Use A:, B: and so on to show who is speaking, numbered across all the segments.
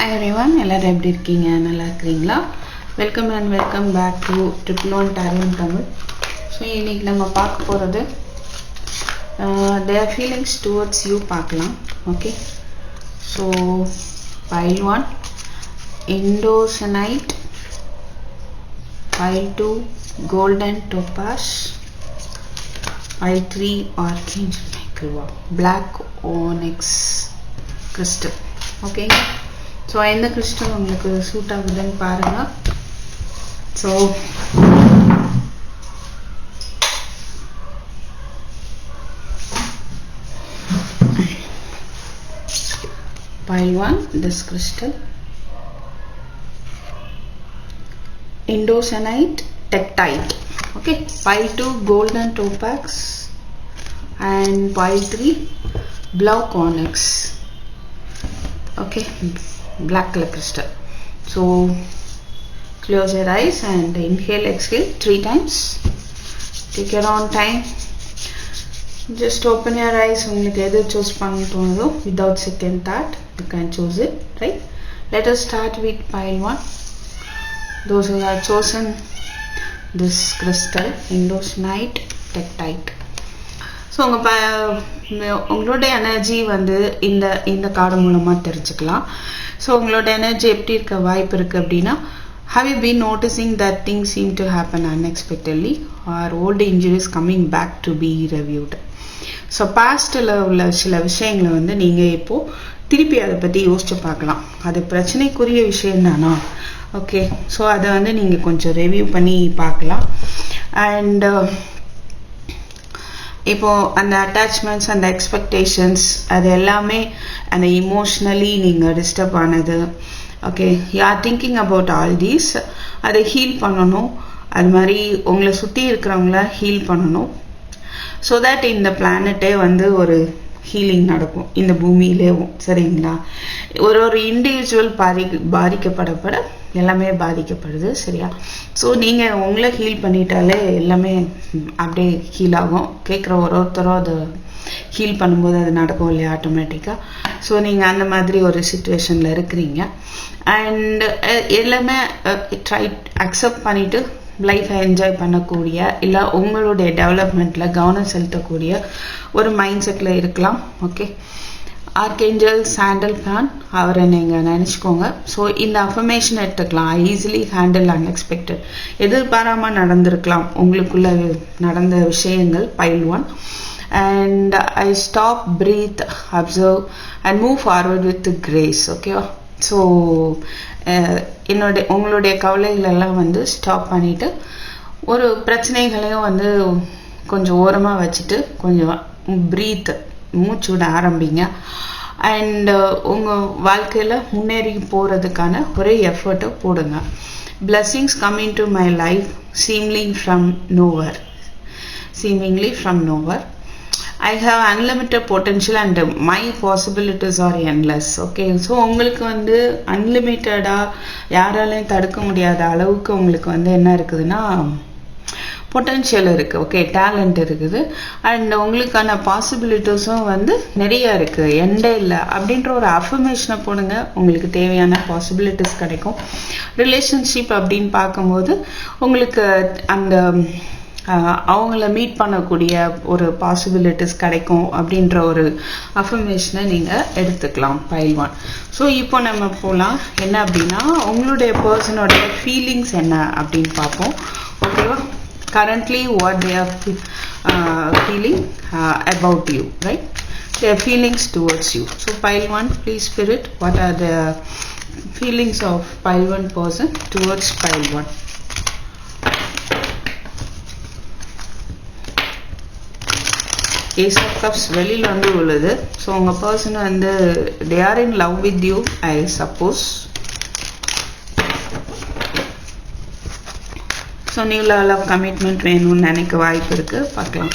A: Hi everyone, எல்லாரும் எப்படி இருக்கீங்க? நல்லா இருக்கீங்களா? Welcome back to Triple One Tarot in Tamil. So இன்னைக்கு நம்ம பார்க்க போறது their feelings towards you பார்க்கலாம். Okay. So pile 1 Indosanite, pile 2 Golden Topaz, pile 3 Archangel Michael, Black Onyx Crystal. Okay. So இந்த கிறிஸ்டல் உங்களுக்கு சூட் ஆகுதுன்னு பாருங்க. So pile 1 this crystal, Indosanite Tektite. Okay, pile 2 Golden Topaz and pile 3 Black Onyx. Okay, black color crystal. So close your eyes and inhale, exhale 3 times. Take your own time. Just open your eyes. உங்களுக்கு எது choose பண்ண தோணுதோ without second thought you can choose it, right? Let us start with pile 1. Those who have chosen this crystal, Indosanite Tektite. So உங்களோட energy வந்து இந்த card மூலமாக தெரிஞ்சுக்கலாம். So உங்களோட எனர்ஜி எப்படி இருக்க வாய்ப்பு இருக்குது அப்படின்னா, have you been noticing that things seem to happen unexpectedly or old injuries coming back to be reviewed? So பாஸ்டில் உள்ள சில விஷயங்களை வந்து நீங்கள் இப்போது திருப்பி அதை பற்றி யோசிச்சு பார்க்கலாம். அது பிரச்சனைக்குரிய விஷயம் தானா? ஓகே, ஸோ அதை வந்து நீங்கள் கொஞ்சம் ரிவ்யூ பண்ணி பார்க்கலாம். அண்ட் இப்போது அந்த அட்டாச்மெண்ட்ஸ், அந்த எக்ஸ்பெக்டேஷன்ஸ், அது எல்லாமே அந்த இமோஷ்னலி நீங்கள் டிஸ்டர்ப் ஆனது. Okay, you are thinking about all these. அதை ஹீல் பண்ணணும். அது மாதிரி உங்களை சுற்றி இருக்கிறவங்கள ஹீல் பண்ணணும். ஸோ தட் இந்த பிளானட்டே வந்து ஒரு ஹீலிங் நடக்கும் இந்த பூமியிலேவும். சரிங்களா? ஒரு இண்டிவிஜுவல் பாதிக்கப்படப்பட எல்லாமே பாதிக்கப்படுது. சரியா? ஸோ நீங்கள் உங்களை ஹீல் பண்ணிட்டாலே எல்லாமே அப்படியே ஹீல் ஆகும். கேட்குற ஒருத்தரும் அதை ஹீல் பண்ணும்போது அது நடக்கும் இல்லையா, ஆட்டோமேட்டிக்காக. ஸோ நீங்கள் அந்த மாதிரி ஒரு சுச்சுவேஷனில் இருக்கிறீங்க. அண்ட் எல்லாமே ட்ரை அக்செப்ட் பண்ணிவிட்டு லைஃப்பை என்ஜாய் பண்ணக்கூடிய, இல்லை உங்களுடைய டெவலப்மெண்ட்டில் கவனம் செலுத்தக்கூடிய ஒரு மைண்ட் செட்டில் இருக்கலாம். ஓகே, ஆர்கேஞ்சல் சாண்டல் பிளான் அவரை நீங்கள் நினச்சிக்கோங்க. ஸோ இந்த அஃபர்மேஷன் எடுத்துக்கலாம். I easily handle unexpected. எதிர்பாராமல் நடந்திருக்கலாம் உங்களுக்குள்ள நடந்த விஷயங்கள். Pile 1 and I stop, breathe, observe and move forward with grace. ஓகேவா? ஸோ உங்களுடைய கவலைகளெல்லாம் வந்து ஸ்டாப் பண்ணிவிட்டு ஒரு பிரச்சனைகளையும் வந்து கொஞ்சம் ஓரமாக வச்சுட்டு கொஞ்சம் பிரீத், மூச்சு விட ஆரம்பிங்க. அண்ட் உங்கள் வாழ்க்கையில் முன்னேறி போகிறதுக்கான ஒரு எஃபர்ட்டை போடுங்க. Blessings coming to my life seemingly from nowhere. I have unlimited potential and my possibilities are endless. Okay, so உங்களுக்கு வந்து அன்லிமிட்டடாக யாராலையும் தடுக்க முடியாத அளவுக்கு உங்களுக்கு வந்து என்ன இருக்குதுன்னா பொட்டென்ஷியல் இருக்குது. ஓகே, டேலண்ட் இருக்குது. அண்ட் உங்களுக்கான பாசிபிலிட்டிஸும் வந்து நிறையா இருக்குது. எண்டே இல்லை அப்படின்ற ஒரு அஃபர்மேஷனை போடுங்க. உங்களுக்கு தேவையான பாசிபிலிட்டிஸ் கிடைக்கும். ரிலேஷன்ஷிப் அப்படின்னு பார்க்கும்போது உங்களுக்கு அந்த அவங்கள மீட் பண்ணக்கூடிய ஒரு பாசிபிலிட்டிஸ் கிடைக்கும் அப்படின்ற ஒரு அஃபர்மேஷனை நீங்கள் எடுத்துக்கலாம். பைல் 1. ஸோ இப்போ நம்ம போகலாம். என்ன அப்படின்னா, உங்களுடைய பர்சனோடைய ஃபீலிங்ஸ் என்ன அப்படின்னு பார்ப்போம். ஓகேவா? currently what they are feeling about you, right? Their feelings towards you. So pile 1, please spirit, what are the feelings of pile 1 person towards pile 1? Ace of Cups வெளியில் வந்து உள்ளது. ஸோ உங்கள் பர்சன் வந்து they are in love with you, I suppose. So new level of commitment வேணும்னு நினைக்க வாய்ப்பு இருக்குது. பார்க்கலாம்.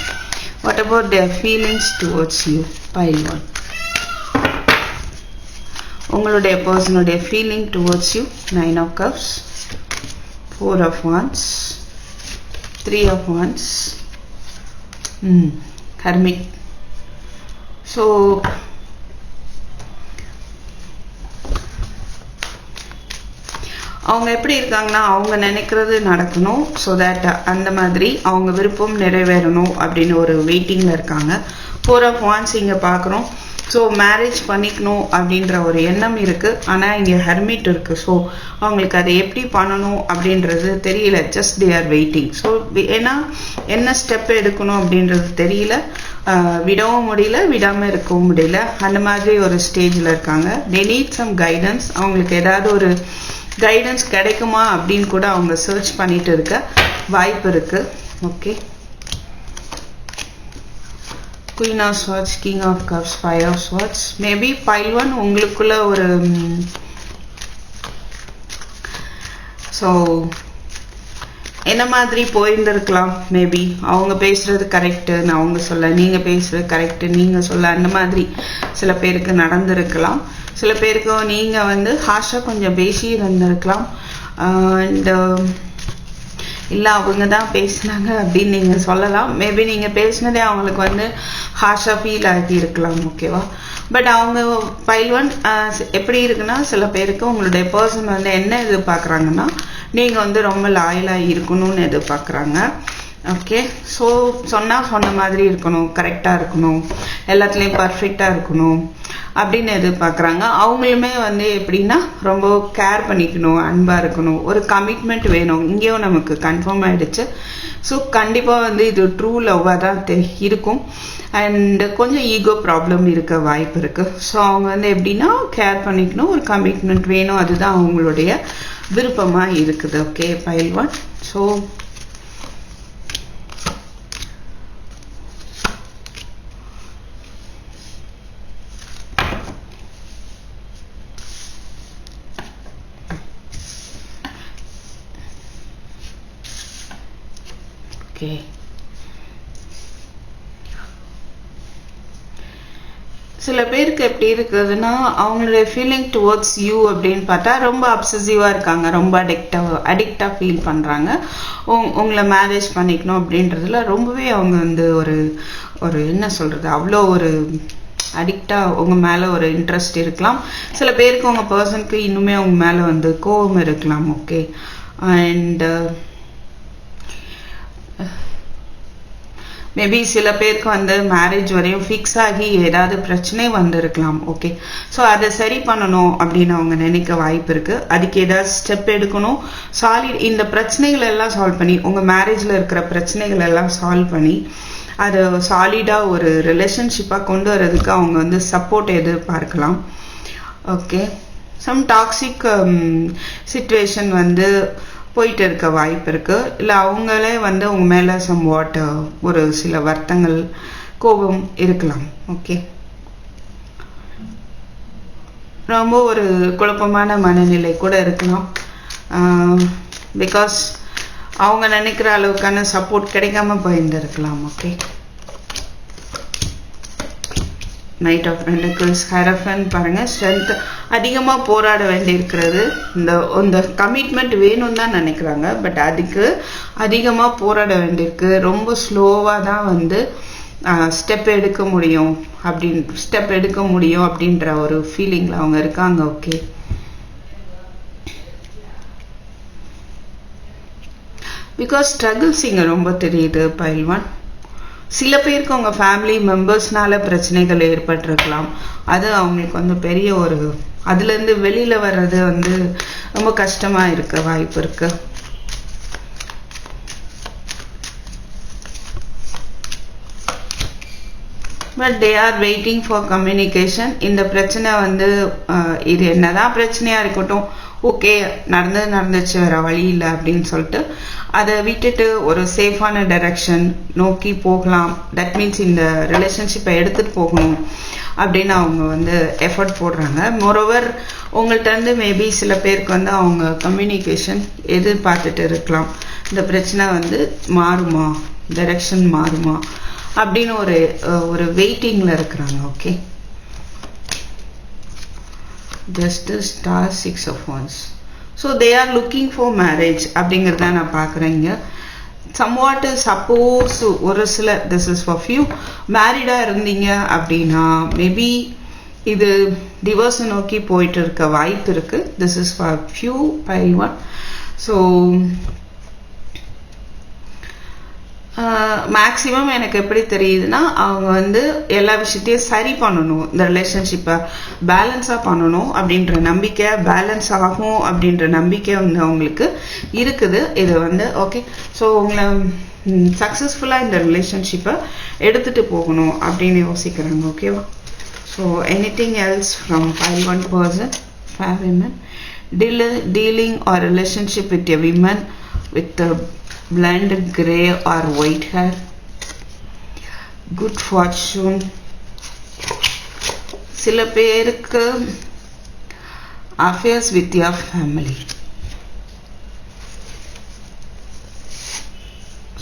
A: What about their feelings towards you? Pile 1. உங்களுடைய பர்சனுடைய feeling towards you. 9 of Cups, 4 of Wands, 3 of Wands, Hermit. So அவங்க எப்படி இருக்காங்கன்னா அவங்க நினைக்கிறது நடக்கணும், ஸோ தட் அந்த மாதிரி அவங்க விருப்பம் நிறைவேறணும் அப்படின்னு ஒரு வெயிட்டிங்கில் இருக்காங்க. 4 of Wands இங்கே பார்க்குறோம். ஸோ மேரேஜ் பண்ணிக்கணும் அப்படின்ற ஒரு எண்ணம் இருக்குது, ஆனால் இங்கே ஹெர்மிட் இருக்குது. ஸோ அவங்களுக்கு அதை எப்படி பண்ணணும் அப்படின்றது தெரியல, just they are waiting. So ஏன்னா என்ன ஸ்டெப் எடுக்கணும் அப்படின்றது தெரியல, விடவும் முடியல, விடாமல் இருக்கவும் முடியல, அந்த மாதிரி ஒரு ஸ்டேஜில் இருக்காங்க. They need some guidance. அவங்களுக்கு ஏதாவது ஒரு கைடன்ஸ் கிடைக்குமா அப்படின்னு கூட அவங்க சர்ச் பண்ணிட்டு இருக்க வாய்ப்பு இருக்குது. Okay, Queen of Swords, King of Cups, Five of Swords. Maybe pile 1 உங்களுக்குள்ள ஒரு ஸோ என்ன மாதிரி போயிருந்திருக்கலாம். மேபி அவங்க பேசுறது கரெக்டுன்னு அவங்க சொல்ல, நீங்கள் பேசுறது கரெக்டு நீங்கள் சொல்ல, அந்த மாதிரி சில பேருக்கு நடந்திருக்கலாம். சில பேருக்கு நீங்கள் ஹாஷாக கொஞ்சம் பேசி இருந்திருக்கலாம். அண்ட் இல்லை அவங்க தான் பேசினாங்க அப்படின்னு நீங்கள் சொல்லலாம். மேபி நீங்கள் பேசினதே அவங்களுக்கு ஹாஷாக ஃபீல் ஆகி இருக்கலாம். ஓகேவா? பட் அவங்க பைல் 1 எப்படி இருக்குன்னா, சில பேருக்கு உங்களுடைய பர்சன் என்ன எதிர்பார்க்குறாங்கன்னா, நீங்கள் ரொம்ப லாயலாக இருக்கணும்னு எதிர்பார்க்குறாங்க. ஓகே, ஸோ சொன்ன மாதிரி இருக்கணும், கரெக்டாக இருக்கணும், எல்லாத்துலேயும் பர்ஃபெக்டாக இருக்கணும் அப்படின்னு எதிர்பார்க்குறாங்க. அவங்களுமே எப்படின்னா ரொம்ப கேர் பண்ணிக்கணும், அன்பாக இருக்கணும், ஒரு கமிட்மெண்ட் வேணும். இங்கேயும் நமக்கு கன்ஃபார்ம் ஆகிடுச்சு. ஸோ கண்டிப்பாக இது ட்ரூ லவ்வாக தான் இருக்கும். அண்ட் கொஞ்சம் ஈகோ ப்ராப்ளம் இருக்க வாய்ப்பு இருக்குது. ஸோ அவங்க எப்படின்னா கேர் பண்ணிக்கணும், ஒரு கமிட்மெண்ட் வேணும், அதுதான் அவங்களுடைய விருப்பமாக இருக்குது. Okay, file 1. ஸோ ஓகே, சில பேருக்கு எப்படி இருக்குதுன்னா, அவங்களுடைய ஃபீலிங் டுவர்ட்ஸ் யூ அப்படின்னு பார்த்தா ரொம்ப அப்சசிவாக இருக்காங்க, ரொம்ப அடிக்டாக ஃபீல் பண்ணுறாங்க. உங்களை மேரேஜ் பண்ணிக்கணும் அப்படின்றதுல ரொம்பவே அவங்க ஒரு என்ன சொல்கிறது, அவ்வளோ ஒரு அடிக்டாக உங்கள் மேலே ஒரு இன்ட்ரெஸ்ட் இருக்கலாம். சில பேருக்கு உங்கள் பர்சனுக்கு இன்னுமே உங்கள் மேலே கோபம் இருக்கலாம். ஓகே, அண்ட் மேபி சில பேருக்கு மேரேஜ் வரையும் ஃபிக்ஸ் ஆகி ஏதாவது பிரச்சனை வந்திருக்கலாம். ஓகே, ஸோ அதை சரி பண்ணணும் அப்படின்னு அவங்க நினைக்க வாய்ப்பு இருக்குது. அதுக்கு ஏதாவது ஸ்டெப் எடுக்கணும். இந்த பிரச்சனைகள் எல்லாம் சால்வ் பண்ணி, உங்கள் மேரேஜில் இருக்கிற பிரச்சனைகள் எல்லாம் சால்வ் பண்ணி அதை சாலிடாக ஒரு ரிலேஷன்ஷிப்பாக கொண்டு வரதுக்கு அவங்க சப்போர்ட் எதிர்பார்க்கலாம். ஓகே, சம் டாக்ஸிக் சிச்சுவேஷன் போயிட்டு இருக்க வாய்ப்பு இருக்குது. இல்லை அவங்களே உங்கள் மேலே சம்வாட் ஒரு சில வருத்தங்கள், கோபம் இருக்கலாம். ஓகே, ரொம்ப ஒரு குழப்பமான மனநிலை கூட இருக்கலாம். பிகாஸ் அவங்க நினைக்கிற அளவுக்கான சப்போர்ட் கிடைக்காம போயிருந்திருக்கலாம். ஓகே, நைட் ஆஃப் பென்டக்கிள்ஸ், ஹைரஃபன்ட் பாருங்கள், ஸ்ட்ரென்த் அதிகமாக போராட வேண்டியிருக்கிறது. இந்த கமிட்மெண்ட் வேணும்னு தான் நினைக்கிறாங்க, பட் அதுக்கு அதிகமாக போராட வேண்டியிருக்கு. ரொம்ப ஸ்லோவாக தான் ஸ்டெப் எடுக்க முடியும் அப்படின்ற ஒரு ஃபீலிங்கில் அவங்க இருக்காங்க. ஓகே, பிகாஸ் ஸ்ட்ரகிள்ஸ் இங்கே ரொம்ப தெரியுது. பைல் 1, சில பேருக்கு அவங்க ஃபேமிலி மெம்பர்ஸ்னால பிரச்சனைகள் ஏற்பட்டிருக்கலாம். அது அவங்களுக்கு பெரிய ஒரு அதுலேருந்து வெளியில் வர்றது ரொம்ப கஷ்டமாக இருக்க வாய்ப்பு இருக்கு. But they are waiting for communication. இந்த பிரச்சனை இது என்னதான் பிரச்சனையாக இருக்கட்டும், ஓகே நடந்துச்சு, வேற வழி இல்லை அப்படின்னு சொல்லிட்டு அதை விட்டுட்டு ஒரு சேஃபான டைரக்ஷன் நோக்கி போகலாம். தட் மீன்ஸ் இந்த ரிலேஷன்ஷிப்பை எடுத்துகிட்டு போகணும் அப்படின்னு அவங்க எஃபர்ட் போடுறாங்க. மோரோவர் உங்கள்கிட்ட மேபி சில பேருக்கு அவங்க கம்யூனிகேஷன் எதிர்பார்த்துட்டு இருக்கலாம். இந்த பிரச்சனை மாறுமா, டைரக்ஷன் மாறுமா அப்படின்னு ஒரு வெயிட்டிங்கில் இருக்கிறாங்க. Okay, just the star, 6 of Wands. So they are looking for marriage அப்படிங்கிறத நான் பார்க்குறேங்க. somewhat suppose ஒரு சில this is for few மேரிடாக இருந்தீங்க அப்படின்னா மேபி இது டிவோர்ஸ் நோக்கி போயிட்டு இருக்க வாய்ப்பு இருக்கு. This is for few pile 1. So maximum எனக்கு எப்படி தெரியுதுன்னா அவங்க வந்து எல்லா விஷயத்தையும் சரி பண்ணணும், இந்த ரிலேஷன்ஷிப்பை பேலன்ஸாக பண்ணணும் அப்படின்ற நம்பிக்கை, பேலன்ஸ் ஆகும் அப்படின்ற நம்பிக்கை வந்து அவங்களுக்கு இருக்குது. இது வந்து ஓகே. ஸோ உங்களை சக்ஸஸ்ஃபுல்லாக இந்த ரிலேஷன்ஷிப்பை எடுத்துகிட்டு போகணும் அப்படின்னு யோசிக்கிறாங்க. ஓகேவா? So anything else from pile 1 person, fair women, dealing or relationship with a woman with a blonde, grey or white hair, good fortune. சில பேருக்கு affairs with your family.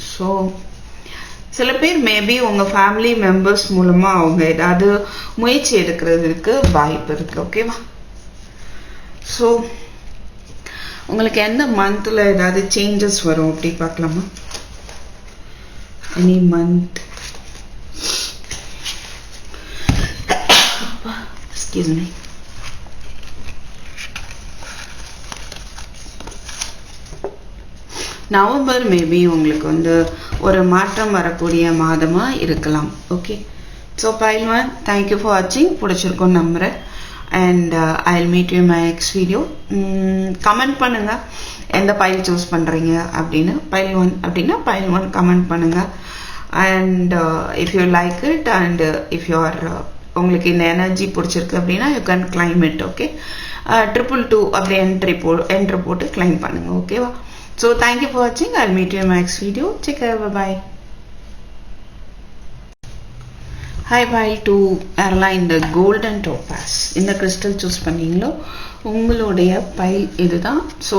A: So சில பேர் மேபி உங்கள் ஃபேமிலி மெம்பர்ஸ் மூலமாக அவங்க ஏதாவது முயற்சி எடுக்கிறதுக்கு வாய்ப்பு இருக்குது. ஓகேவா? ஸோ உங்களுக்கு எந்த மந்தில் ஏதாவது சேஞ்சஸ் வரும் அப்படி பார்க்கலாமா? Any month, excuse me, November maybe உங்களுக்கு வந்து ஒரு மாற்றம் வரக்கூடிய மாதமாக இருக்கலாம். Okay. So pile 1, thank you for வாட்சிங். பிடிச்சிருக்கோன்னு நம்புகிறேன். And I'll meet you my next video. Comment பண்ணுங்கள் எந்த pile சூஸ் பண்ணுறீங்க அப்படின்னு. pile 1 அப்படின்னா pile 1 கமெண்ட் பண்ணுங்கள். And if you like it and if you are உங்களுக்கு இந்த எனர்ஜி பிடிச்சிருக்கு அப்படின்னா you can claim it. Okay. 222 அப்படி என்ட்ரி போட்டு கிளைம் பண்ணுங்கள். ஓகேவா? So thank you for watching. I'll meet you in my next video. Take care. Bye bye. Hi pile 2, airline the golden topaz. இந்த crystal choose பண்ணீங்களோ உங்களுடைய pile இதுதான். So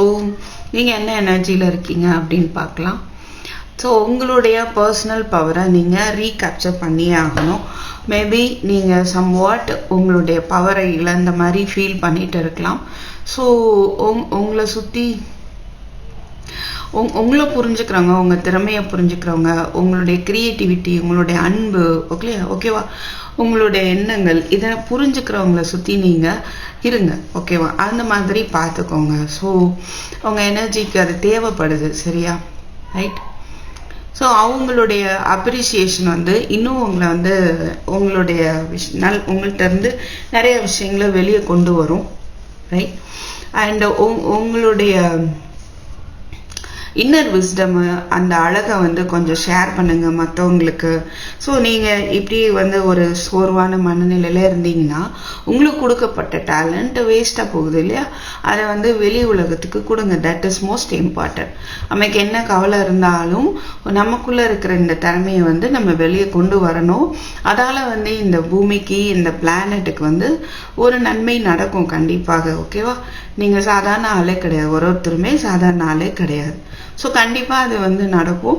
A: நீங்கள் என்ன எனர்ஜியில் இருக்கீங்க அப்படின்னு பார்க்கலாம். ஸோ உங்களுடைய பர்சனல் பவரை நீங்கள் ரீகேப்சர் பண்ணியே ஆகணும். மேபி நீங்கள் சம்வாட் உங்களுடைய பவரை இழந்த மாதிரி ஃபீல் பண்ணிட்டு இருக்கலாம். ஸோ உங்களை சுற்றி உங்களை புரிஞ்சுக்கிறவங்க, உங்கள் திறமையை புரிஞ்சுக்கிறவங்க, உங்களுடைய க்ரியேட்டிவிட்டி, உங்களுடைய அன்பு, ஓகேவா, உங்களுடைய எண்ணங்கள், இதை புரிஞ்சுக்கிறவங்கள சுற்றி நீங்கள் இருங்க. ஓகேவா? அந்த மாதிரி பார்த்துக்கோங்க. ஸோ உங்கள் எனர்ஜிக்கு அது தேவைப்படுது. சரியா? ரைட். ஸோ அவங்களுடைய அப்ரிசியேஷன் வந்து இன்னும் உங்களை வந்து உங்களுடைய உங்கள்கிட்ட இருந்து நிறைய விஷயங்களை வெளியே கொண்டு வரும். ரைட். அண்ட் உங்களுடைய இன்னர் விஸ்டம், அந்த அழகை வந்து கொஞ்சம் ஷேர் பண்ணுங்க மற்றவங்களுக்கு. ஸோ நீங்கள் இப்படி வந்து ஒரு சோர்வான மனநிலையில் இருந்தீங்கன்னா உங்களுக்கு கொடுக்கப்பட்ட டேலண்ட் வேஸ்ட்டாக போகுது இல்லையா? அதை வந்து வெளி உலகத்துக்கு கொடுங்க. That is most important. நமக்கு என்ன கவலை இருந்தாலும் நமக்குள்ளே இருக்கிற இந்த திறமையை வந்து நம்ம வெளியே கொண்டு வரணும். அதால் வந்து இந்த பூமிக்கு, இந்த பிளானட்டுக்கு வந்து ஒரு நன்மை நடக்கும் கண்டிப்பாக. ஓகேவா? நீங்கள் சாதாரண ஆளே கிடையாது. ஒருத்தருமே சாதாரண ஆளே கிடையாது. ஸோ கண்டிப்பாக அது வந்து நடக்கும்.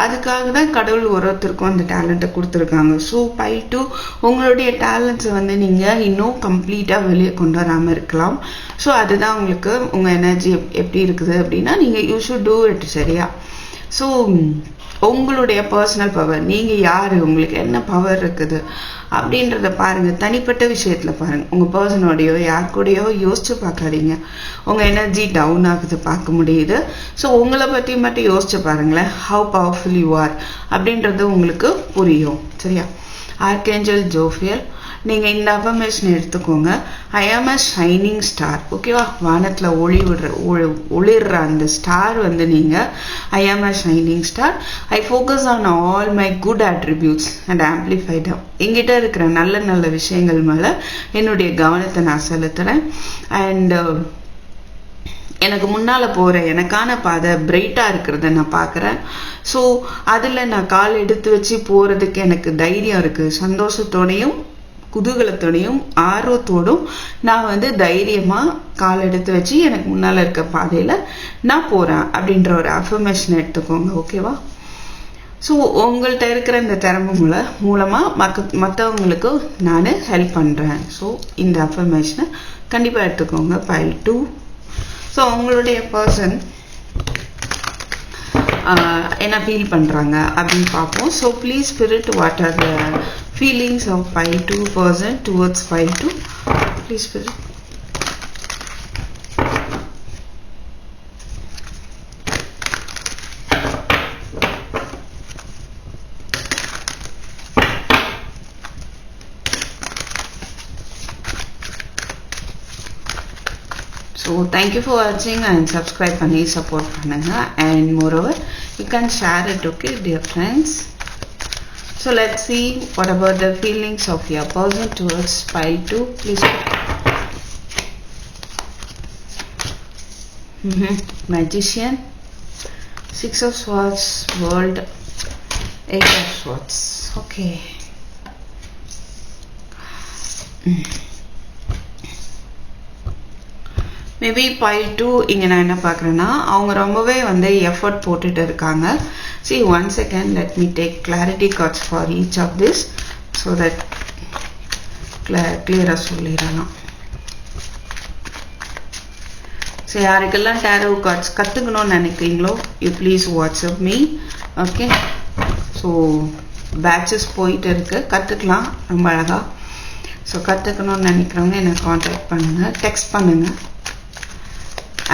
A: அதுக்காக தான் கடவுள் ஒருத்தருக்கும் அந்த டேலண்ட்டை கொடுத்துருக்காங்க. ஸோ pile 2, உங்களுடைய டேலண்ட்ஸை வந்து நீங்கள் இன்னும் கம்ப்ளீட்டாக வெளியே கொண்டு வராமல் இருக்கலாம். ஸோ அதுதான் உங்களுக்கு உங்கள் எனர்ஜி எப்படி இருக்குது அப்படின்னா நீங்கள் யூ ஷுட் டூ இட். சரியா? ஸோ உங்களுடைய பர்சனல் பவர், நீங்கள் யார், உங்களுக்கு என்ன பவர் இருக்குது அப்படின்றத பாருங்கள். தனிப்பட்ட விஷயத்தில் பாருங்கள். உங்கள் பர்சனோடையோ யார் கூடயோ யோசிச்சு பார்க்காதீங்க. உங்கள் எனர்ஜி டவுன் ஆகுது பார்க்க முடியுது. ஸோ உங்களை பற்றி மட்டும் யோசிச்சு பாருங்களேன். ஹவு பவர்ஃபுல் யூ ஆர் அப்படின்றது உங்களுக்கு புரியும். சரியா? ஆர்கேஞ்சல் ஜோஃபியல், நீங்கள் இந்த அஃபர்மேஷன் எடுத்துக்கோங்க. ஐ ஆம் அ ஷைனிங் ஸ்டார். ஓகேவா? வானத்தில் ஒளிர்ற அந்த ஸ்டார் வந்து நீங்கள் I am a shining star. I focus on all my good attributes and amplify them. எங்கிட்ட இருக்கிற நல்ல நல்ல விஷயங்கள் மேலே என்னுடைய கவனத்தை நான் செலுத்துகிறேன். அண்ட் எனக்கு முன்னால் போகிற எனக்கான பாதை பிரைட்டாக இருக்கிறத நான் பார்க்குறேன். ஸோ அதில் நான் கால் எடுத்து வச்சு போகிறதுக்கு எனக்கு தைரியம் இருக்குது. சந்தோஷத்தோடையும் குதூகலத்தோடையும் ஆர்வத்தோடும் நான் வந்து தைரியமாக கால் எடுத்து வச்சு எனக்கு முன்னால் இருக்க பாதையில் நான் போகிறேன் அப்படின்ற ஒரு அஃபர்மேஷன் எடுத்துக்கோங்க. ஓகேவா? ஸோ உங்கள்கிட்ட இருக்கிற இந்த திறமை மூலமாக மற்றவங்களுக்கு நான் ஹெல்ப் பண்ணுறேன். ஸோ இந்த அஃபர்மேஷனை கண்டிப்பாக எடுத்துக்கோங்க pile 2. ஸோ உங்களுடைய பர்சன் என்ன ஃபீல் பண்ணுறாங்க அப்படின்னு பார்ப்போம். So please spirit, what are the feelings of pile 2 person towards pile 2? Please spirit. So thank you for watching and subscribe பண்ணி support பண்ணுங்க, and moreover you can share it, okay dear friends. So let's see what about the feelings of your person towards pile 2. Please. Magician, 6 of swords, world, 8 of swords. Okay. Maybe pile 2 இங்கே நான் என்ன பார்க்குறேன்னா, அவங்க ரொம்பவே வந்து effort போட்டுட்டு இருக்காங்க. See, one second, let me take clarity cards for each of this so that clear-ஆக சொல்லிடலாம். ஸோ யாருக்கெல்லாம் டேரோ கார்ட்ஸ் கற்றுக்கணும்னு நினைக்கிறீங்களோ, you please WhatsApp me, okay. So patches போயிட்டு இருக்கு, கற்றுக்கலாம் ரொம்ப அழகாக. ஸோ கற்றுக்கணும்னு நினைக்கிறவங்க என்னை காண்டாக்ட் பண்ணுங்கள், டெக்ஸ்ட் பண்ணுங்கள்.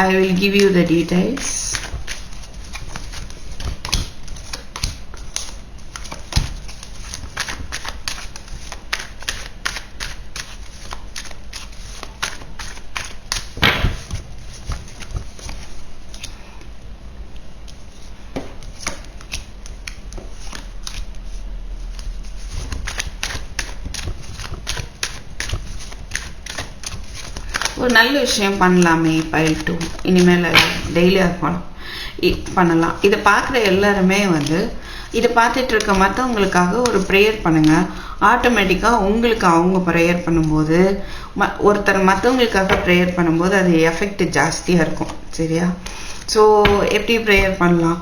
A: I will give you the details. ஒரு நல்ல விஷயம் பண்ணலாமே pile 2, இனிமேல் டெய்லியாக பண்ணலாம். இதை பார்க்குற எல்லாருமே வந்து இதை பார்த்துட்டு இருக்க மற்றவங்களுக்காக ஒரு ப்ரேயர் பண்ணுங்கள். ஆட்டோமேட்டிக்காக உங்களுக்கு அவங்க ப்ரேயர் பண்ணும்போது, ஒருத்தர் மற்றவங்களுக்காக ப்ரேயர் பண்ணும்போது அது எஃபெக்ட் ஜாஸ்தியாக இருக்கும், சரியா? ஸோ எப்படி ப்ரேயர் பண்ணலாம்?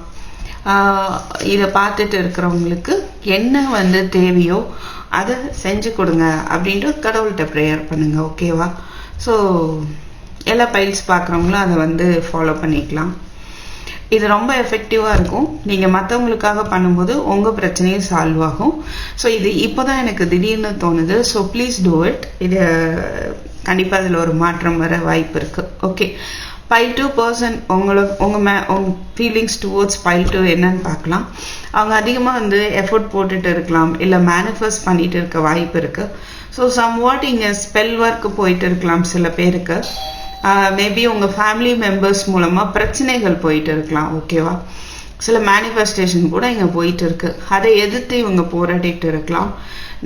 A: இதை பார்த்துட்டு இருக்கிறவங்களுக்கு என்ன வந்து தேவையோ அதை செஞ்சு கொடுங்க அப்படின்ட்டு கடவுள்கிட்ட ப்ரேயர் பண்ணுங்க, ஓகேவா? ஸோ எல்லா பைல்ஸ் பார்க்குறவங்களும் அதை வந்து ஃபாலோ பண்ணிக்கலாம். இது ரொம்ப எஃபெக்டிவாக இருக்கும். நீங்கள் மற்றவங்களுக்காக பண்ணும்போது உங்கள் பிரச்சனையும் சால்வ் ஆகும். ஸோ இது இப்போ தான் எனக்கு திடீர்னு தோணுது. So please do it. இது கண்டிப்பாக அதில் ஒரு மாற்றம் வர வாய்ப்பு இருக்குது, ஓகே. pile 2 person உங்கள் ஃபீலிங்ஸ் டுவோர்ட்ஸ் pile 2 என்னன்னு பார்க்கலாம். அவங்க அதிகமாக வந்து எஃபோர்ட் போட்டுட்டு இருக்கலாம், இல்லை மேனிஃபெஸ்ட் பண்ணிட்டு இருக்க வாய்ப்பு இருக்குது. ஸோ சம்வாட் இங்கே ஸ்பெல் ஒர்க்கு போயிட்டு இருக்கலாம் சில பேருக்கு. மேபி உங்கள் ஃபேமிலி மெம்பர்ஸ் மூலமாக பிரச்சனைகள் போயிட்டு இருக்கலாம், ஓகேவா? சில மேனிஃபெஸ்டேஷன் கூட இங்கே போயிட்டு இருக்கு, அதை எதிர்த்து இவங்க போராடிட்டு இருக்கலாம்.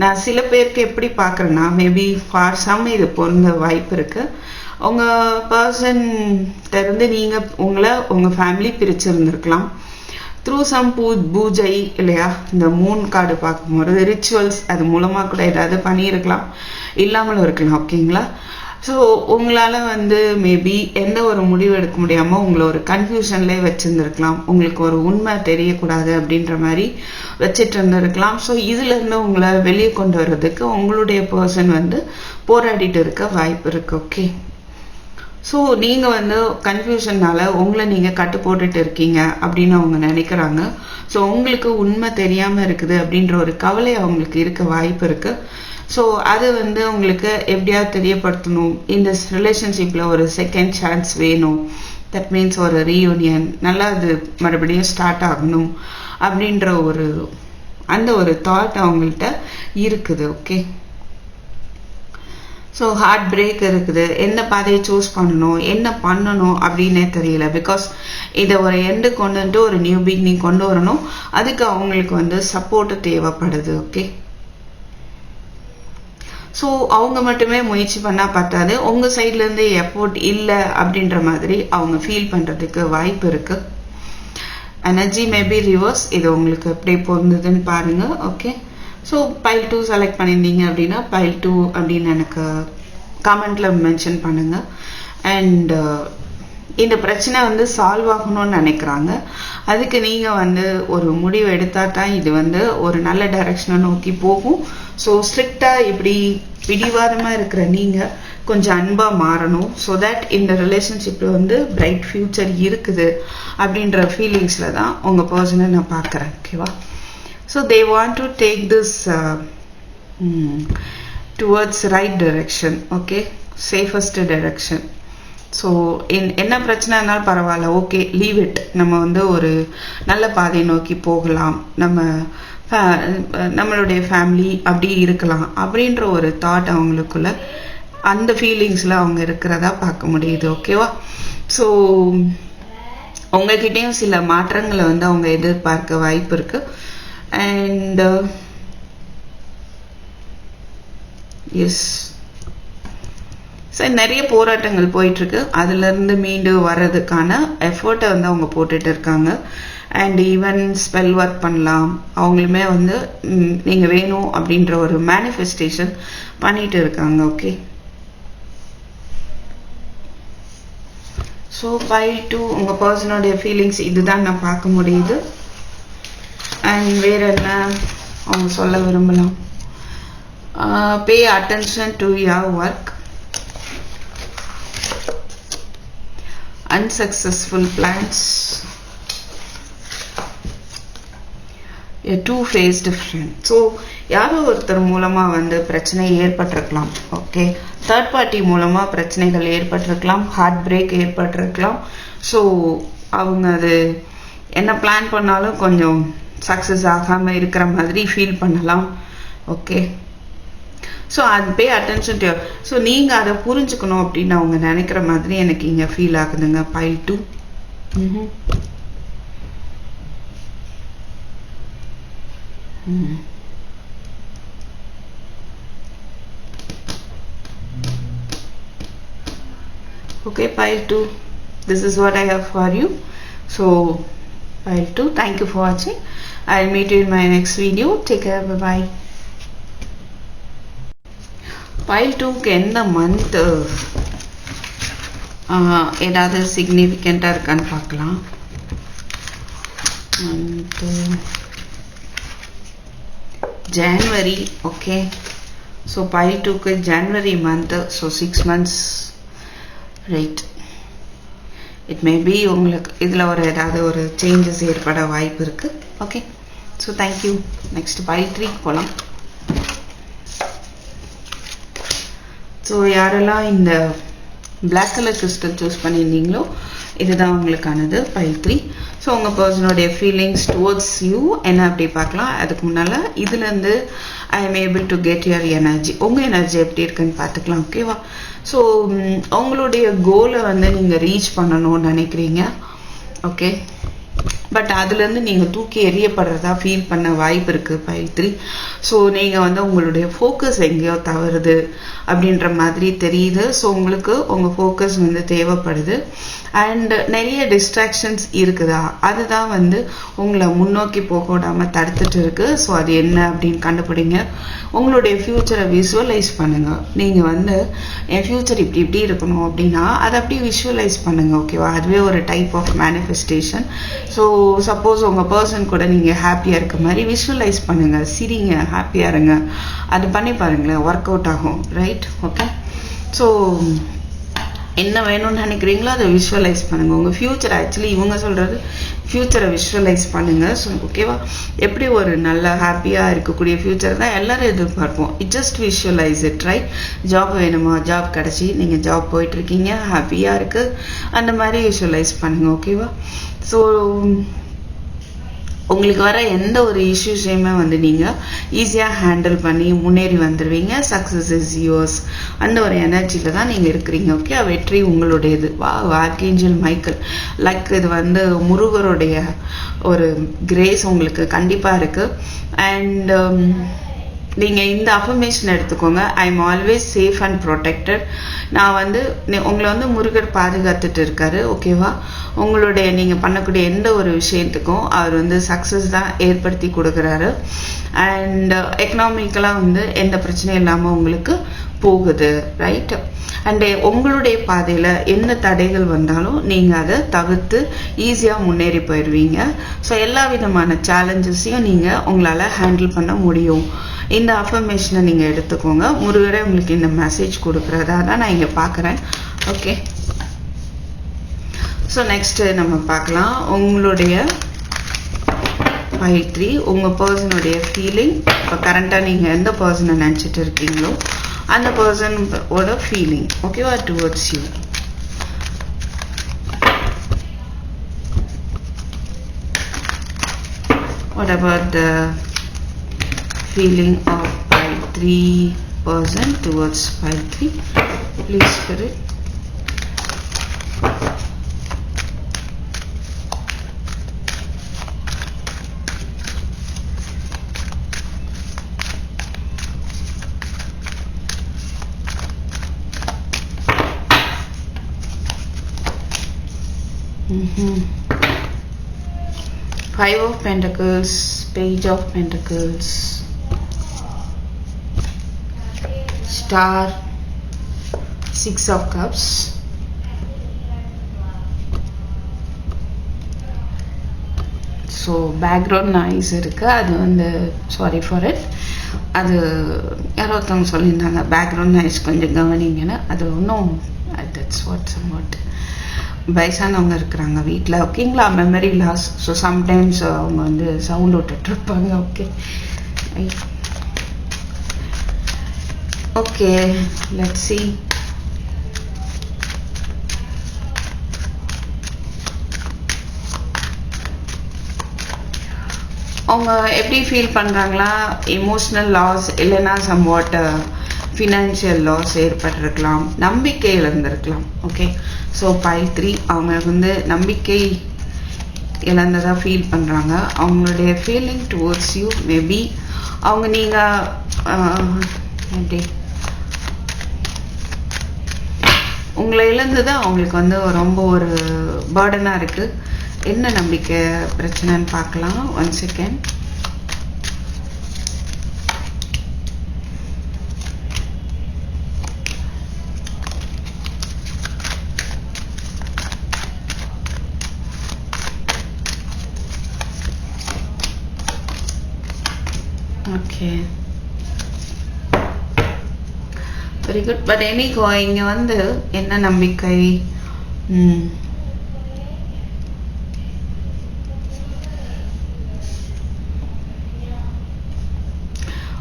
A: நான் சில பேருக்கு எப்படி பார்க்குறேன்னா, மேபி ஃபார் சம் இது பொருந்த வாய்ப்பு இருக்குது. உங்கள் பர்சன்கிட்ட நீங்கள் உங்கள் ஃபேமிலி பிரிச்சிருந்துருக்கலாம் த்ரூ சம் பூஜை, இல்லையா? இந்த மூன் கார்டு பார்க்கும்போது ரிச்சுவல்ஸ் அது மூலமாக கூட ஏதாவது பண்ணியிருக்கலாம், இல்லாமலும் இருக்கலாம், ஓகேங்களா? ஸோ உங்களால் வந்து மேபி எந்த ஒரு முடிவு எடுக்க முடியாமல் உங்களை ஒரு கன்ஃபியூஷன்லேயே வச்சுருந்துருக்கலாம். உங்களுக்கு ஒரு உண்மை தெரியக்கூடாது அப்படின்ற மாதிரி வச்சுட்டு இருந்திருக்கலாம். ஸோ இதுலேருந்து உங்களை வெளியே கொண்டு வர்றதுக்கு உங்களுடைய பர்சன் வந்து போராடிட்டு இருக்க வாய்ப்பு இருக்குது, ஓகே. ஸோ நீங்கள் வந்து கன்ஃபியூஷனால் உங்களை நீங்கள் கட்டு போட்டுட்டு இருக்கீங்க அப்படின்னு அவங்க நினைக்கிறாங்க. ஸோ உங்களுக்கு உண்மை தெரியாமல் இருக்குது அப்படின்ற ஒரு கவலை அவங்களுக்கு இருக்க வாய்ப்பு இருக்குது. ஸோ அது வந்து உங்களுக்கு எப்படியாவது தெரியப்படுத்தணும். இந்த ரிலேஷன்ஷிப்பில் ஒரு செகண்ட் சான்ஸ் வேணும், தட் மீன்ஸ் ஒரு ரீயூனியன், நல்லா அது மறுபடியும் ஸ்டார்ட் ஆகணும் அப்படின்ற அந்த ஒரு தாட் அவங்கள்ட்ட இருக்குது, ஓகே. ஸோ ஹார்ட் பிரேக் இருக்குது, என்ன பாதையை சூஸ் பண்ணணும், என்ன பண்ணணும் அப்படின்னே தெரியல. பிகாஸ் இதை ஒரு எண்டு கொண்டு வந்துட்டு ஒரு நியூ பிகினிங் கொண்டு வரணும். அதுக்கு அவங்களுக்கு வந்து சப்போர்ட்டு தேவைப்படுது, ஓகே. ஸோ அவங்க மட்டுமே முயற்சி பண்ணால் பத்தாது, உங்கள் சைட்லேருந்து எஃபோர்ட் இல்லை அப்படின்ற மாதிரி அவங்க ஃபீல் பண்ணுறதுக்கு வாய்ப்பு இருக்குது. Energy maybe reverse. இது உங்களுக்கு எப்படி பொருந்ததுன்னு பாருங்கள், ஓகே. ஸோ pile 2 செலக்ட் பண்ணியிருந்தீங்க அப்படின்னா pile 2 அப்படின்னு எனக்கு கமெண்ட்டில் மென்ஷன் பண்ணுங்கள். அண்ட் இந்த பிரச்சனை வந்து சால்வ் ஆகணும்னு நினைக்கிறாங்க. அதுக்கு நீங்கள் வந்து ஒரு முடிவு எடுத்தால் தான் இது வந்து ஒரு நல்ல டைரக்ஷனை நோக்கி போகும். ஸோ ஸ்ட்ரிக்டாக இப்படி பிடிவாதமாக இருக்கிற நீங்கள் கொஞ்சம் அன்பாக மாறணும். ஸோ தட் இந்த ரிலேஷன்ஷிப்பில் வந்து பிரைட் ஃபியூச்சர் இருக்குது அப்படின்ற ஃபீலிங்ஸில் தான் உங்கள் பர்சனை நான் பார்க்குறேன். ஓகேவா? So they want to take this towards right direction. Okay, safest direction. So என்ன பிரச்சனை இருந்தாலும் பரவாயில்ல, ஓகே, லீவ் இட். நம்ம வந்து ஒரு நல்ல பாதையை நோக்கி போகலாம், நம்மளுடைய ஃபேமிலி அப்படி இருக்கலாம் அப்படின்ற ஒரு தாட் அவங்களுக்குள்ள, அந்த ஃபீலிங்ஸில் அவங்க இருக்கிறதா பார்க்க முடியுது. ஓகேவா? ஸோ உங்ககிட்டயும் சில மாற்றங்களை வந்து அவங்க எதிர்பார்க்க வாய்ப்பு இருக்கு. அண்ட் எஸ், சரி, நிறைய போராட்டங்கள் போயிட்டுருக்கு. அதுலேருந்து மீண்டு வர்றதுக்கான எஃபர்ட்டை வந்து அவங்க போட்டுட்டு இருக்காங்க. அண்ட் ஈவன் ஸ்பெல் ஒர்க் பண்ணலாம். அவங்களுமே வந்து நீங்கள் வேணும் அப்படின்ற ஒரு மேனிஃபெஸ்டேஷன் பண்ணிட்டு இருக்காங்க. ஓகே, ஸோ பைல் 2 உங்கள் பர்சனோடைய ஃபீலிங்ஸ் இதுதான் நான் பார்க்க முடியுது. அண்ட் வேறு என்ன அவங்க சொல்ல விரும்பலாம்? Pay attention to your work. Unsuccessful plans. A two-faced friend. So யாரோ ஒருத்தர் மூலமாக வந்து பிரச்சனை ஏற்பட்டிருக்கலாம். ஓகே, தேர்ட் பார்ட்டி மூலமாக பிரச்சனைகள் ஏற்பட்டிருக்கலாம், ஹார்ட் பிரேக் ஏற்பட்டிருக்கலாம். ஸோ அவங்க அது என்ன பிளான் பண்ணாலும் கொஞ்சம் சக்ஸஸ் ஆகாமல் இருக்கிற மாதிரி ஃபீல் பண்ணலாம். ஓகே, ஸோ அது பே அட்டென்ஷன் டு. ஸோ நீங்கள் அதை புரிஞ்சுக்கணும் அப்படின்னு அவங்க நினைக்கிற மாதிரி எனக்கு இங்கே ஃபீல் ஆகுதுங்க. File 2. Okay, pile 2, this is what I have for you. So pile 2, thank you for watching. I'll meet you in my next video. Take care, bye bye. pile 2க்கு எந்த மந்த் ஏதாவது சிக்னிஃபிகண்ட்டாக இருக்கான்னு பார்க்கலாம். Month January. Okay, so pile 2க்கு January month. So 6 months, right. It may be உங்களுக்கு இதில் ஒரு ஏதாவது ஒரு சேஞ்சஸ் ஏற்பட வாய்ப்பு இருக்குது. Okay, so thank you. Next pile 3 போகலாம். ஸோ யாரெல்லாம் இந்த பிளாக் கலர் கிறிஸ்டல் சூஸ் பண்ணியிருந்தீங்களோ இதுதான் உங்களுக்கானது pile 3. ஸோ உங்கள் பர்சனோடைய ஃபீலிங்ஸ் டுவர்ட்ஸ் யூ என்ன அப்படி பார்க்கலாம். அதுக்கு முன்னால் இதுலேருந்து I am able to get your energy, உங்கள் எனர்ஜி எப்படி இருக்குன்னு பார்த்துக்கலாம். ஓகேவா? ஸோ உங்களுடைய கோலை வந்து நீங்கள் ரீச் பண்ணணும்னு நினைக்கிறீங்க. ஓகே, பட் அதுலேருந்து நீங்கள் தூக்கி எறியப்படுறதா ஃபீல் பண்ண வாய்ப்பு இருக்குது pile 3. ஸோ நீங்கள் வந்து உங்களுடைய ஃபோக்கஸ் எங்கேயோ தவறுது அப்படின்ற மாதிரி தெரியுது. ஸோ உங்களுக்கு உங்கள் ஃபோக்கஸ் வந்து தேவைப்படுது. அண்ட் நிறைய டிஸ்ட்ராக்ஷன்ஸ் இருக்குதா, அதுதான் வந்து உங்களை முன்னோக்கி போக விடாமல் தடுத்துட்டு இருக்கு. ஸோ அது என்ன அப்படின்னு கண்டுபிடிங்க. உங்களுடைய ஃப்யூச்சரை விசுவலைஸ் பண்ணுங்கள். நீங்கள் வந்து என் ஃப்யூச்சர் இப்படி இப்படி இருக்கணும் அப்படின்னா அதை அப்படியே விஷுவலைஸ் பண்ணுங்கள். ஓகேவா? அதுவே ஒரு type of manifestation. So suppose உங்கள் பர்சன் கூட நீங்கள் ஹாப்பியாக இருக்க மாதிரி விஷுவலைஸ் பண்ணுங்கள், சிரிங்க, ஹாப்பியாக இருங்க. அது பண்ணி பாருங்களேன், ஒர்க் அவுட் ஆகும். ரைட்? ஓகே, ஸோ என்ன வேணும்னு நினைக்கிறீங்களோ அதை விஷுவலைஸ் பண்ணுங்கள். உங்கள் ஃப்யூச்சர் ஆக்சுவலி இவங்க சொல்கிறது ஃப்யூச்சரை விஷுவலைஸ் பண்ணுங்கள். ஸோ ஓகேவா? எப்படி ஒரு நல்ல ஹாப்பியாக இருக்கக்கூடிய ஃப்யூச்சர் தான் எல்லோரும் எதிர்பார்ப்போம். Just visualise it. Right? Job வேணுமா, ஜாப் கிடச்சி நீங்கள் ஜாப் போயிட்டுருக்கீங்க, ஹாப்பியாக இருக்குது, அந்த மாதிரி விஷுவலைஸ் பண்ணுங்கள். ஓகேவா? ஸோ உங்களுக்கு வர எந்த ஒரு இஷ்யூஸையுமே வந்து நீங்கள் ஈஸியாக ஹேண்டில் பண்ணி முன்னேறி வந்துடுவீங்க. சக்ஸஸ் இஸ் யுவர்ஸ், அந்த ஒரு எனர்ஜியில் தான் நீங்கள் இருக்கிறீங்க. ஓகே, வெற்றி உங்களுடையது. ஆர்க்கேஞ்சல் மைக்கேல் லைக் இது வந்து முருகருடைய ஒரு கிரேஸ் உங்களுக்கு கண்டிப்பாக இருக்குது. அண்ட் நீங்கள் இந்த அஃபர்மேஷன் எடுத்துக்கோங்க. I am always safe and protected. நான் வந்து உங்களை வந்து முருகர் பாதுகாத்துட்டு இருக்காரு. ஓகேவா? உங்களுடைய நீங்கள் பண்ணக்கூடிய எந்த ஒரு விஷயத்துக்கும் அவர் வந்து சக்ஸஸ் தான் ஏற்படுத்தி கொடுக்குறாரு. அண்ட் எக்கனாமிக்கலாக வந்து எந்த பிரச்சனையும் இல்லாமல் உங்களுக்கு போகுது. ரைட்? அண்ட் உங்களுடைய பாதையில் என்ன தடைகள் வந்தாலும் நீங்கள் அதை தவிர்த்து ஈஸியாக முன்னேறி போயிடுவீங்க. ஸோ எல்லா விதமான சேலஞ்சஸையும் நீங்கள் உங்களால் ஹேண்டில் பண்ண முடியும். இந்த அஃபர்மேஷனை நீங்கள் எடுத்துக்கோங்க. முருகரே உங்களுக்கு இந்த மெசேஜ் கொடுக்குறதா தான் நான் இங்கே பார்க்குறேன். ஓகே, ஸோ நெக்ஸ்ட்டு நம்ம பார்க்கலாம். உங்களுடைய ஃபைல் 3 உங்கள் பர்சனுடைய ஃபீலிங். இப்போ கரண்ட்டாக நீங்கள் எந்த பர்சனை நினச்சிட்டு இருக்கீங்களோ அந்த பர்சனோட ஃபீலிங் ஓகேவா towards you. What about the feeling of file 3 person towards file 3? Please spirit. Five of Pentacles, Page of Pentacles, Star, Six of Cups, so background noise இருக்கு. அது வந்து sorry for it. அது யாரோ ஒருத்தவங்க சொல்லியிருந்தாங்க பேக்ரவுண்ட் நாய்ஸ் கொஞ்சம் கவனிங்கன்னு. அது ஒன்றும் that's what somewhat வயசானவங்க இருக்கிறாங்க வீட்டில் ஓகேங்களா, மெமரி லாஸ். ஸோ சம்டைம்ஸ் அவங்க வந்து சவுண்ட் விட்டுட்ருப்பாங்க. Okay okay, let's see. அவங்க எப்படி ஃபீல் பண்ணுறாங்களா, எமோஷ்னல் லாஸ் இல்லைன்னா சம்வாட் ஃபினான்ஷியல் லாஸ் ஏற்பட்டிருக்கலாம், நம்பிக்கை இழந்திருக்கலாம். ஓகே, ஸோ பைல் 3 அவங்க வந்து நம்பிக்கை இழந்ததாக ஃபீல் பண்ணுறாங்க. அவங்களுடைய ஃபீலிங் டுவர்ட்ஸ் யூ மேபி அவங்க நீங்கள் எப்படி உங்களை இழந்து தான் அவங்களுக்கு வந்து ரொம்ப ஒரு பேர்டனாக இருக்குது. என்ன நம்பிக்கை பிரச்சனைன்னு பார்க்கலாம். 1 second. Okay, very good. But என்னைக்கோ இங்கே வந்து என்ன நம்பிக்கை,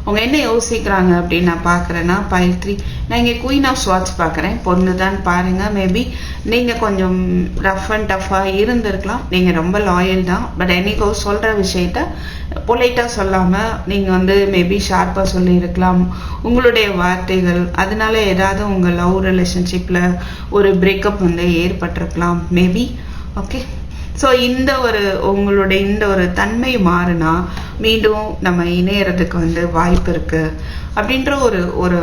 A: அவங்க என்ன யோசிக்கிறாங்க அப்படின்னு நான் பார்க்குறேன்னா பைல் 3 நான் இங்கே குயின் ஆஃப் ஸ்வாட்ஸ் பார்க்குறேன். பொண்ணு தான் பாருங்கள். மேபி நீங்கள் கொஞ்சம் ரஃப் அண்ட் டஃப்பாக இருந்திருக்கலாம். நீங்கள் ரொம்ப லாயல் தான். பட் என்னைக்கோ சொல்கிற விஷயத்த பொலைட்டாக சொல்லாமல் நீங்கள் வந்து மேபி ஷார்ப்பாக சொல்லியிருக்கலாம். உங்களுடைய வார்த்தைகள் அதனால ஏதாவது உங்கள் லவ் ரிலேஷன்ஷிப்பில் ஒரு பிரேக்கப் வந்து ஏற்பட்டிருக்கலாம் மேபி. ஓகே, ஸோ இந்த ஒரு உங்களுடைய இந்த ஒரு தன்மை மாறினா மீண்டும் நம்ம இணையறதுக்கு வந்து வாய்ப்பு இருக்குது அப்படின்ற ஒரு ஒரு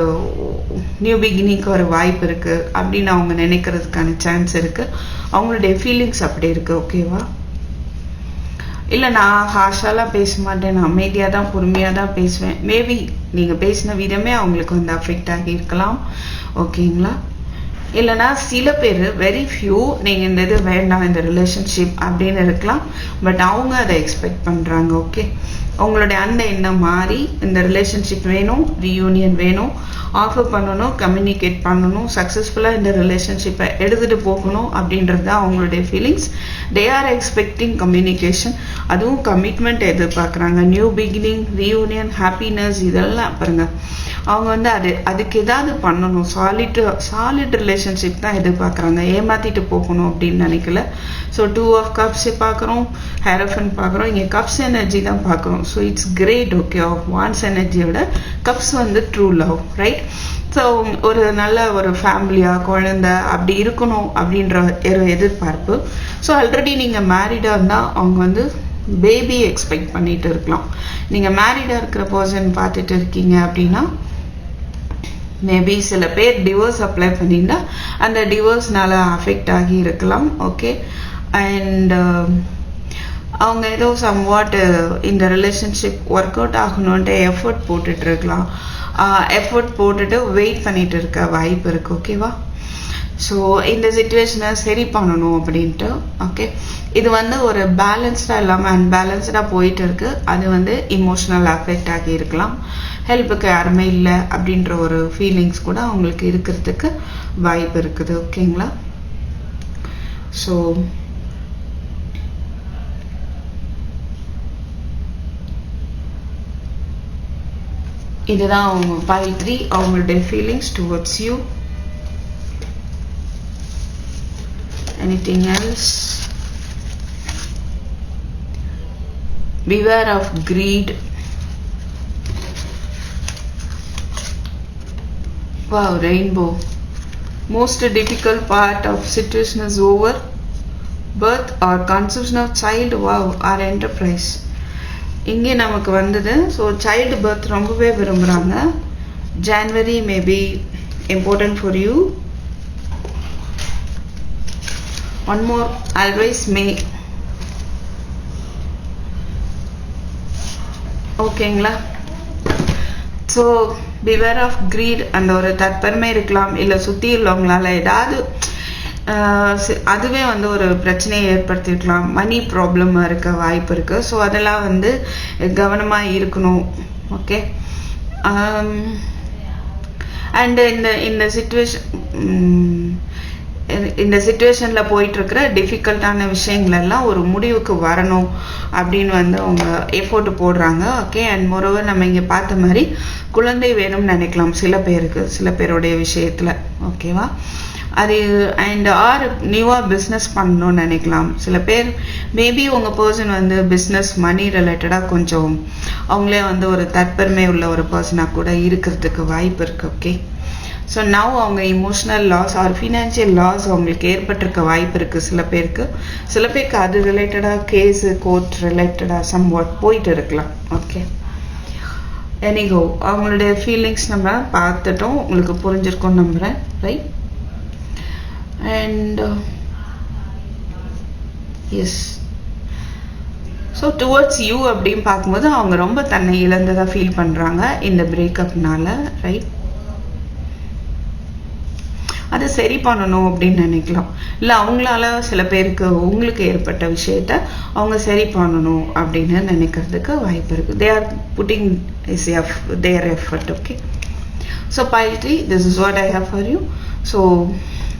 A: நியூ பிகினிங்க்கு ஒரு வாய்ப்பு இருக்குது அப்படின்னு அவங்க நினைக்கிறதுக்கான சான்ஸ் இருக்குது. அவங்களுடைய ஃபீலிங்ஸ் அப்படி இருக்குது. ஓகேவா, இல்லை நான் ஹாஷாலாம் பேச மாட்டேன், நான் அமைதியாக தான் பொறுமையாக தான் பேசுவேன். மேபி நீங்கள் பேசின விதமே அவங்களுக்கு வந்து அஃபெக்ட் ஆகியிருக்கலாம். ஓகேங்களா, இல்லைனா சில பேர் வெரி ஃபியூ நீங்கள் இந்த இது வேண்டாம் இந்த ரிலேஷன்ஷிப் அப்படின்னு இருக்கலாம். பட் அவங்க அதை எக்ஸ்பெக்ட் பண்ணுறாங்க. ஓகே, உங்களுடைய அந்த எண்ணம் மாறி இந்த ரிலேஷன்ஷிப் வேணும், ரீயூனியன் வேணும், ஆஃபர் பண்ணணும், கம்யூனிகேட் பண்ணணும், சக்ஸஸ்ஃபுல்லாக இந்த ரிலேஷன்ஷிப்பை எடுத்துகிட்டு போகணும் அப்படின்றது தான் அவங்களுடைய feelings. They are expecting communication, அதுவும் கமிட்மெண்ட் எதிர்பார்க்குறாங்க. நியூ பிகினிங், ரீயூனியன், ஹாப்பினஸ் இதெல்லாம் பாருங்க. அவங்க வந்து அதுக்கு ஏதாவது பண்ணணும். சாலிட் ரிலேஷன்ஷிப் தான் எதிர்பார்க்குறாங்க. ஏமாற்றிட்டு போகணும் அப்படின்னு நினைக்கல. ஸோ 2 ஆஃப் கப்ஸ் பார்க்குறோம், ஹேரோஃபன் பார்க்குறோம், இங்கே கப்ஸ் எனர்ஜி தான் பார்க்குறோம். So it's great. Okay, of wands எனர்ஜியோட கப்ஸ் வந்து ட்ரூ லவ், ரைட்? ஸோ ஒரு நல்ல ஒரு ஃபேமிலியாக குழந்தை அப்படி இருக்கணும் அப்படின்ற ஒரு எதிர்பார்ப்பு. ஸோ ஆல்ரெடி நீங்கள் மேரிடாக இருந்தால் அவங்க வந்து பேபி எக்ஸ்பெக்ட் பண்ணிட்டு இருக்கலாம். நீங்கள் மேரிடாக இருக்கிற பர்சன் பார்த்துட்டு இருக்கீங்க அப்படின்னா மேபி சில பேர் டிவோர்ஸ் அப்ளை பண்ணியிருந்தா அந்த டிவோர்ஸ்னால அஃபெக்ட் ஆகி இருக்கலாம். ஓகே, அண்ட் அவங்க ஏதோ சம்வாட் இந்த ரிலேஷன்ஷிப் ஒர்க் அவுட் ஆகணுன்ட்டு எஃபர்ட் போட்டுட்டு இருக்கலாம். எஃபர்ட் போட்டுட்டு வெயிட் பண்ணிட்டு இருக்க வாய்ப்பு இருக்குது. ஓகேவா? ஸோ இந்த சுச்சுவேஷனை சரி பண்ணணும் அப்படின்ட்டு. ஓகே, இது வந்து ஒரு பேலன்ஸ்டாக இல்லாமல் அன்பேலன்ஸ்டாக போயிட்டு இருக்கு. அது வந்து இமோஷனல் அஃபெக்ட் ஆகி இருக்கலாம். ஹெல்ப்புக்கு யாருமே இல்லை அப்படின்ற ஒரு ஃபீலிங்ஸ் கூட அவங்களுக்கு இருக்கிறதுக்கு வாய்ப்பு இருக்குது. ஓகேங்களா? ஸோ இதுதான் அவங்க pile 3 அவங்களுடைய feelings towards you. Anything else? Beware of greed. Wow, rainbow. Most difficult part of situation is over. Birth or conception of child, wow, our enterprise. இங்கே நமக்கு வந்தது. ஸோ சைல்டு பர்த் ரொம்பவே விரும்புகிறாங்க. January may be important for you. One more, always May. ஓகேங்களா? So beware of greet, அந்த ஒரு தற்பெருமை இருக்கலாம். இல்லை சுற்றி உள்ளவங்களால ஏதாவது அதுவே வந்து ஒரு பிரச்சனையை ஏற்படுத்திருக்கலாம். மணி ப்ராப்ளம் இருக்க வாய்ப்பு இருக்குது. ஸோ அதெல்லாம் வந்து கவனமாக இருக்கணும். ஓகே, அண்டு இந்த சுச்சுவேஷனில் போயிட்டுருக்கிற டிஃபிகல்ட்டான விஷயங்களெல்லாம் ஒரு முடிவுக்கு வரணும் அப்படின்னு வந்து அவங்க எஃபோர்ட் போடுறாங்க. ஓகே, அண்ட் மோரோவர் நம்ம இங்கே பார்த்த மாதிரி குழந்தை வேணும்னு நினைக்கலாம் சில பேருக்கு, சில பேருடைய விஷயத்தில். ஓகேவா? அது அண்ட் ஆர் நியூவாக பிஸ்னஸ் பண்ணணும்னு நினைக்கலாம். சில பேர் மேபி உங்கள் பர்சன் வந்து பிஸ்னஸ் மணி ரிலேட்டடாக கொஞ்சம் அவங்களே வந்து ஒரு தற்பெருமை உள்ள ஒரு பர்சனாக கூட இருக்கிறதுக்கு வாய்ப்பு இருக்குது. ஓகே, ஸோ நவ் அவங்க emotional loss or financial loss அவங்களுக்கு ஏற்பட்டிருக்க வாய்ப்பு இருக்குது சில பேருக்கு. சில பேருக்கு அது ரிலேட்டடாக கேஸு கோர்ட் ரிலேட்டடாக சம்வாட் போயிட்டு இருக்கலாம். ஓகே, எனிகோ அவங்களுடைய ஃபீலிங்ஸ் நம்ம பார்த்துட்டோம். உங்களுக்கு புரிஞ்சிருக்கோன்னு நம்புகிறேன். Right? And yes, so towards you அப்படின்னு பார்க்கும்போது அவங்க ரொம்ப தன்னை இழந்ததாக ஃபீல் பண்ணுறாங்க இந்த பிரேக்கப்னால. ரைட்? அதை சரி பண்ணணும் அப்படின்னு நினைக்கலாம். இல்லை அவங்களால சில பேருக்கு உங்களுக்கு ஏற்பட்ட விஷயத்த அவங்க சரி பண்ணணும் அப்படின்னு நினைக்கிறதுக்கு வாய்ப்பு இருக்குது. They are putting their effort. Okay, so pile 3, this is what I have for you. So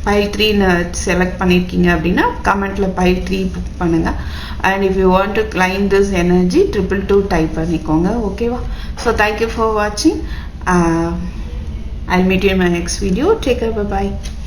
A: pile 3ன்னு செலக்ட் பண்ணியிருக்கீங்க அப்படின்னா கமெண்ட்டில் pile 3 புக் பண்ணுங்கள். And if you want to claim this energy 222 type பண்ணிக்கோங்க. ஓகேவா? ஸோ தேங்க்யூ ஃபார் வாட்சிங். I'll meet you in my next video. Take care. Bye bye.